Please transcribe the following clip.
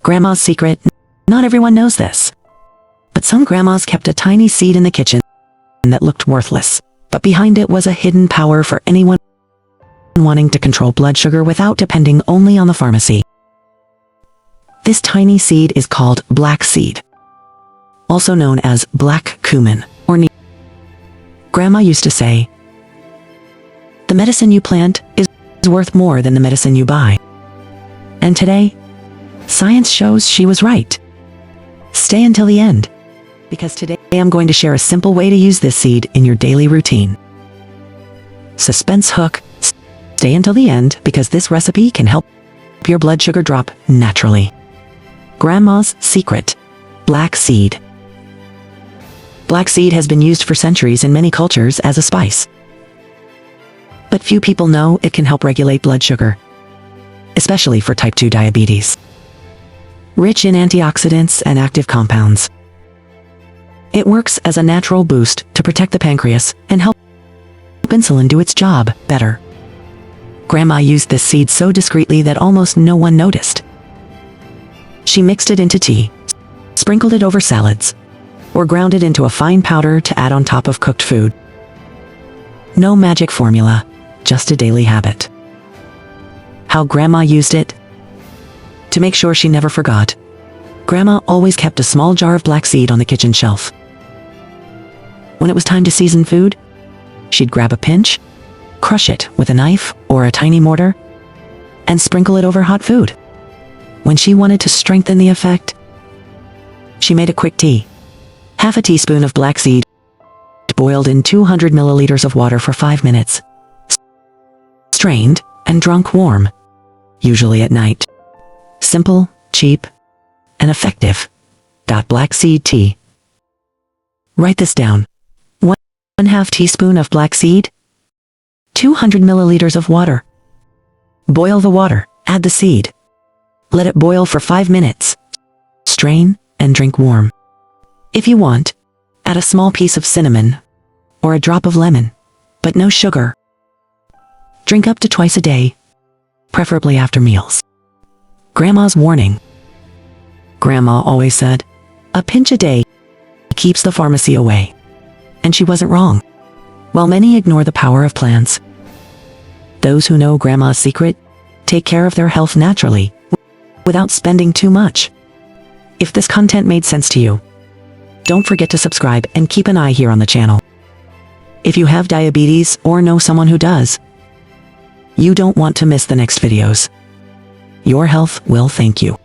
Grandma's secret. Not everyone knows this. But some grandmas kept a tiny seed in the kitchen that looked worthless. But behind it was a hidden power for anyone wanting to control blood sugar without depending only on the pharmacy. This tiny seed is called black seed, also known as black cumin or neem. Grandma used to say, "The medicine you plant is worth more than the medicine you buy." And today, science shows she was right. Stay until the end, because today I'm going to share a simple way to use this seed in your daily routine. Suspense hook. Stay until the end because this recipe can help your blood sugar drop naturally. Grandma's secret. Black seed. Black seed has been used for centuries in many cultures as a spice. But few people know it can help regulate blood sugar, especially for type 2 diabetes. Rich in antioxidants and active compounds, it works as a natural boost to protect the pancreas and help insulin do its job better. Grandma used this seed so discreetly that almost no one noticed. She mixed it into tea, sprinkled it over salads, or ground it into a fine powder to add on top of cooked food. No magic formula, just a daily habit. How Grandma used it? To make sure she never forgot, Grandma always kept a small jar of black seed on the kitchen shelf. When it was time to season food, she'd grab a pinch, crush it with a knife or a tiny mortar, and sprinkle it over hot food. When she wanted to strengthen the effect, she made a quick tea. Half a teaspoon of black seed, boiled in 200 milliliters of water for 5 minutes, strained and drunk warm, usually at night. Simple, cheap, and effective. Black seed tea. Write this down. 1/2 teaspoon of black seed, 200 milliliters of water. Boil the water, add the seed. Let it boil for 5 minutes. Strain and drink warm. If you want, add a small piece of cinnamon or a drop of lemon, but no sugar. Drink up to twice a day, preferably after meals. Grandma's warning. Grandma always said, "A pinch a day keeps the pharmacy away." And she wasn't wrong. While many ignore the power of plants, those who know Grandma's secret take care of their health naturally, without spending too much. If this content made sense to you, don't forget to subscribe and keep an eye here on the channel. If you have diabetes or know someone who does, you don't want to miss the next videos. Your health will thank you.